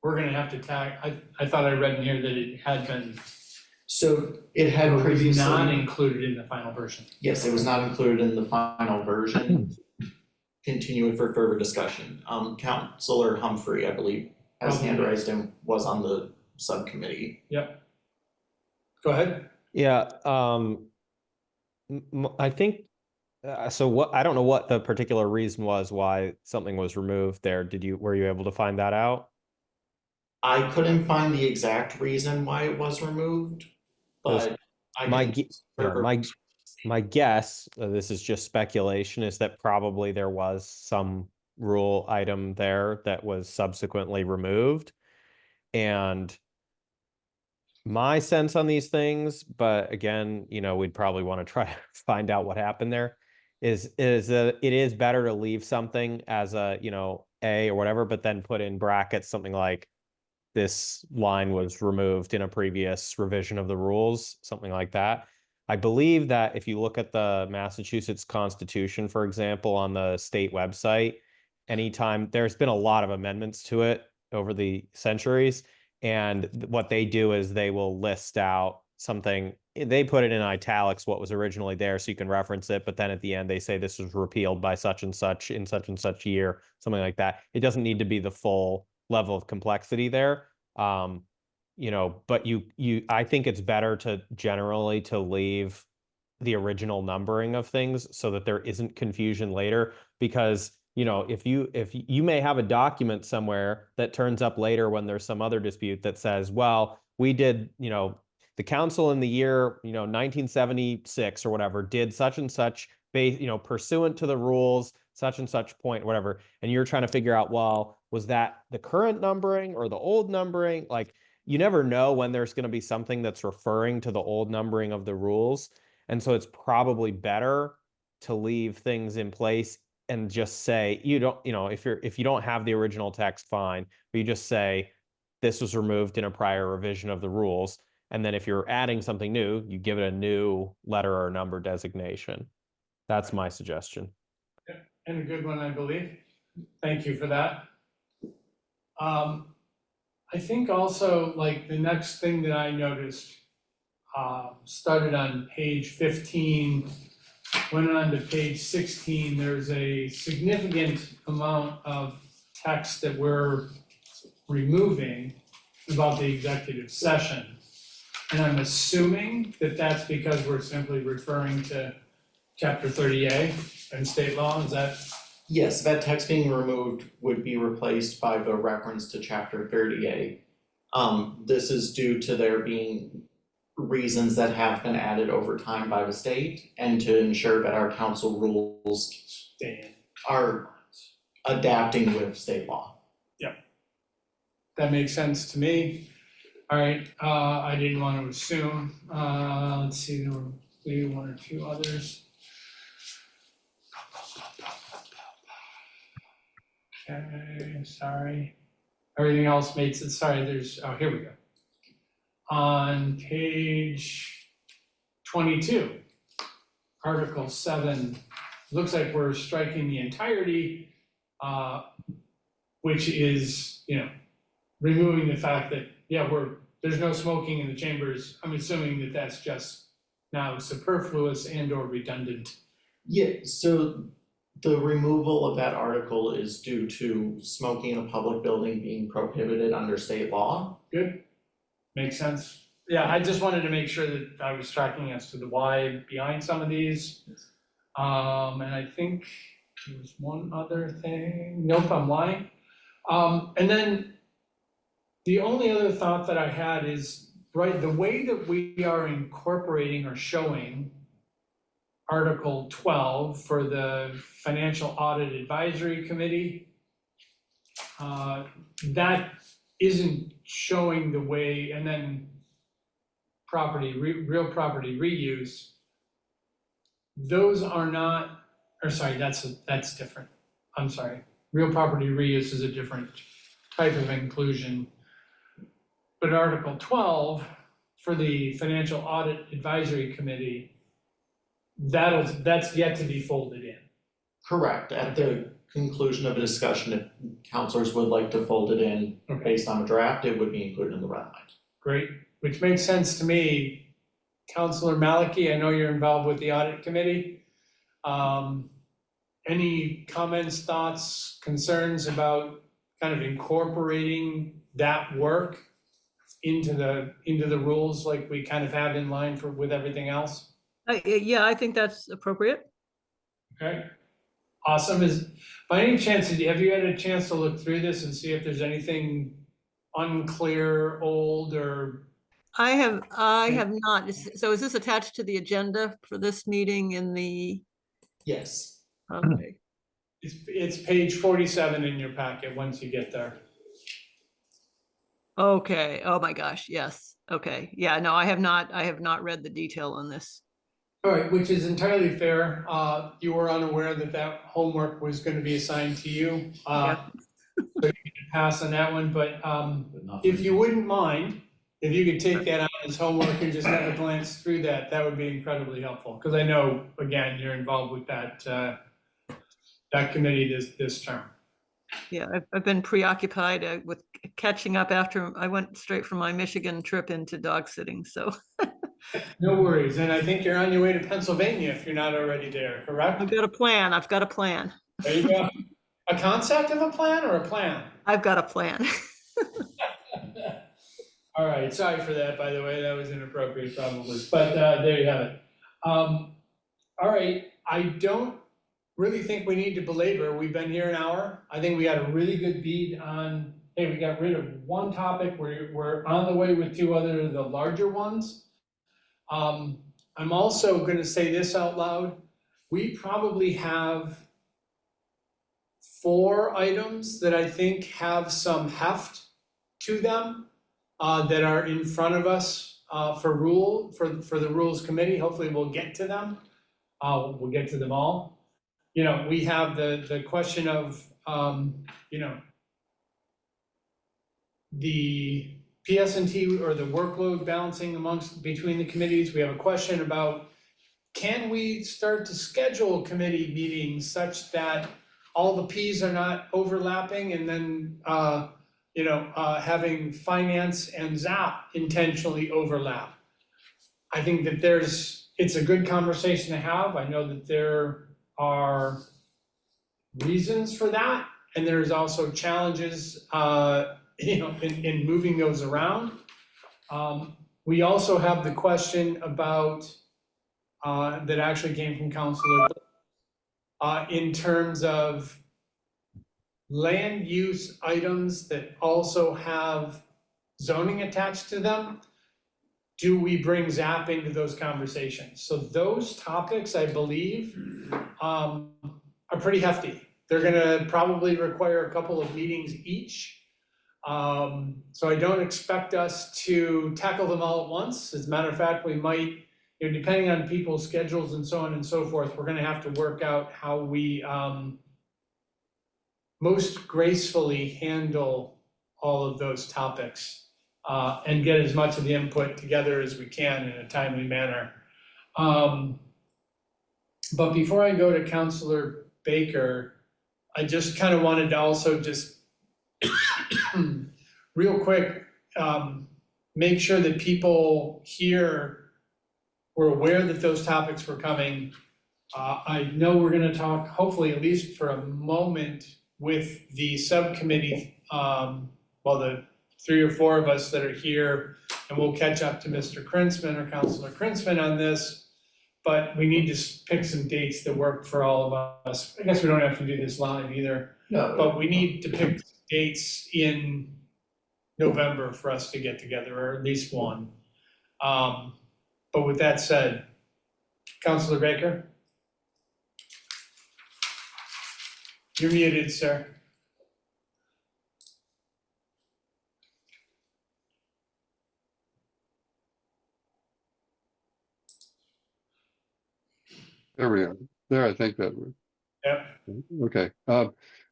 we're gonna have to tag, I thought I read in here that it had been, So it had it was previously. not included in the final version. Yes, it was not included in the final version. Continuing for further discussion. Councilor Humphrey, I believe, has hand raised and was on the subcommittee. Yep. Go ahead. Yeah, I think, so I don't know what the particular reason was why something was removed there. Were you able to find that out? I couldn't find the exact reason why it was removed, but My guess, this is just speculation, is that probably there was some rule item there that was subsequently removed. And my sense on these things, but again, we'd probably want to try to find out what happened there, is that it is better to leave something as a, A or whatever, but then put in brackets something like this line was removed in a previous revision of the rules, something like that. I believe that if you look at the Massachusetts Constitution, for example, on the state website, anytime there's been a lot of amendments to it over the centuries, and what they do is they will list out something, they put it in italics, what was originally there, so you can reference it, but then at the end they say this was repealed by such and such in such and such year, something like that. It doesn't need to be the full level of complexity there. But I think it's better to generally to leave the original numbering of things so that there isn't confusion later, because if you may have a document somewhere that turns up later when there's some other dispute that says, well, we did, the council in the year 1976 or whatever did such and such pursuant to the rules such and such point, whatever, and you're trying to figure out, well, was that the current numbering or the old numbering? Like, you never know when there's going to be something that's referring to the old numbering of the rules. And so it's probably better to leave things in place and just say, if you don't have the original text, fine, but you just say this was removed in a prior revision of the rules. And then if you're adding something new, you give it a new letter or number designation. That's my suggestion. And a good one, I believe. Thank you for that. I think also, like, the next thing that I noticed started on page 15, went on to page 16. There's a significant amount of text that we're removing. about the executive session. And I'm assuming that that's because we're simply referring to chapter 30A and state law, is that? Yes, that text being removed would be replaced by the reference to chapter 30A. This is due to there being reasons that have been added over time by the state and to ensure that our council rules are adapting with state law. That makes sense to me. All right, I didn't want to assume, let's see, there were maybe one or two others. Okay, sorry. Everything else makes it, sorry, there's, oh, here we go. On page 22, Article 7, looks like we're striking the entirety, which is, removing the fact that, there's no smoking in the chambers. I'm assuming that that's just now superfluous and or redundant. Yeah, so the removal of that article is due to smoking in a public building being prohibited under state law. Good, makes sense. Yeah, I just wanted to make sure that I was tracking as to the why behind some of these. And I think there was one other thing, nope, I'm lying. And then the only other thought that I had is, right, the way that we are incorporating or showing Article 12 for the Financial Audit Advisory Committee, that isn't showing the way, and then real property reuse, those are not, or sorry, that's different. I'm sorry, real property reuse is a different type of inclusion. But Article 12 for the Financial Audit Advisory Committee, that's yet to be folded in. Correct, at the conclusion of a discussion, if counselors would like to fold it in based on a draft, it would be included in the red line. Great, which makes sense to me. Counselor Maliki, I know you're involved with the audit committee. Any comments, thoughts, concerns about kind of incorporating that work into the rules like we kind of have in line with everything else? Yeah, I think that's appropriate. Okay, awesome. By any chance, have you had a chance to look through this and see if there's anything unclear, old, or? I have not. So is this attached to the agenda for this meeting in the? Yes. Okay. It's page 47 in your packet once you get there. Okay, oh my gosh, yes, okay, yeah, no, I have not read the detail on this. All right, which is entirely fair. You were unaware that homework was going to be assigned to you. So you can pass on that one, but if you wouldn't mind, if you could take that on as homework and just have a glance through that, that would be incredibly helpful. Because I know, again, you're involved with that committee this term. Yeah, I've been preoccupied with catching up after I went straight from my Michigan trip into dog sitting, so. No worries, and I think you're on your way to Pennsylvania if you're not already there, correct? I've got a plan. There you go. A concept of a plan or a plan? I've got a plan. All right, sorry for that, by the way, that was inappropriate probably, but there you have it. All right, I don't really think we need to belabor, we've been here an hour. I think we got a really good beat on, hey, we got rid of one topic, we're on the way with two other, the larger ones. I'm also gonna say this out loud, we probably have 4 items that I think have some heft to them, that are in front of us, for the Rules Committee, hopefully we'll get to them. We'll get to them all. We have the question of, the PS&T or the workload balancing between the committees. We have a question about, can we start to schedule committee meetings such that all the Ps are not overlapping and then, having finance and ZAP intentionally overlap. I think that it's a good conversation to have. I know that there are reasons for that, and there's also challenges in moving those around. We also have the question about, that actually came from Councilor, in terms of land use items that also have zoning attached to them. Do we bring ZAP into those conversations? So those topics, I believe, are pretty hefty. They're gonna probably require a couple of meetings each. So I don't expect us to tackle them all at once. As a matter of fact, we might, depending on people's schedules and so on and so forth, we're gonna have to work out how we most gracefully handle all of those topics, and get as much of the input together as we can in a timely manner. But before I go to Councilor Baker, I just kind of wanted to also just real quick, make sure that people here were aware that those topics were coming. I know we're gonna talk, hopefully at least for a moment, with the subcommittee, the 3 or 4 of us that are here, and we'll catch up to Mr. Krinsman or Councilor Krinsman on this. But we need to pick some dates that work for all of us. I guess we don't have to do this live either, No, but we need to pick dates in November for us to get together, or at least one. But with that said, Councilor Baker? You're muted, sir. There we are. There, I think that. Yep. Okay.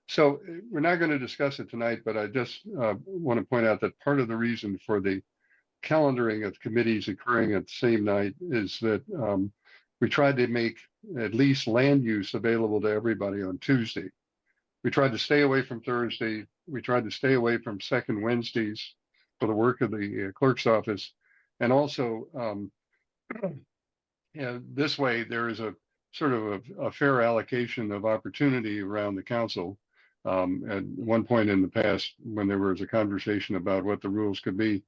So we're not going to discuss it tonight, but I just want to point out that part of the reason for the calendaring of committees occurring at the same night is that we tried to make at least land use available to everybody on Tuesday. We tried to stay away from Thursday. We tried to stay away from second Wednesdays for the work of the clerk's office. And also, this way there is a sort of a fair allocation of opportunity around the council. At one point in the past, when there was a conversation about what the rules could be,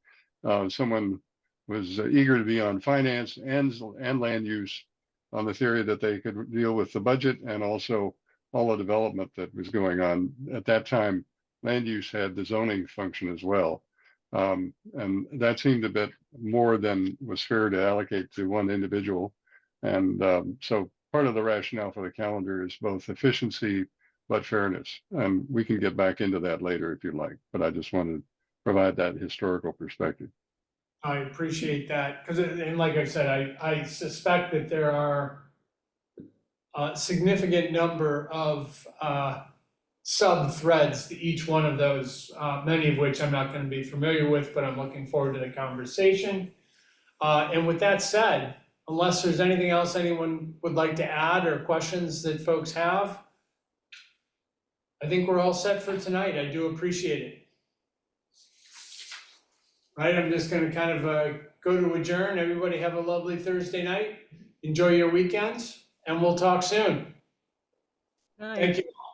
someone was eager to be on finance and land use on the theory that they could deal with the budget and also all the development that was going on. At that time, land use had the zoning function as well. And that seemed a bit more than was fair to allocate to one individual. And so part of the rationale for the calendar is both efficiency, but fairness. And we can get back into that later if you'd like, but I just wanted to provide that historical perspective. I appreciate that, because, and like I said, I suspect that there are a significant number of sub-threads to each one of those, many of which I'm not going to be familiar with, but I'm looking forward to the conversation. And with that said, unless there's anything else anyone would like to add or questions that folks have, I think we're all set for tonight. I do appreciate it. Right, I'm just gonna kind of go to adjourn. Everybody have a lovely Thursday night. Enjoy your weekends, and we'll talk soon. Thank you all.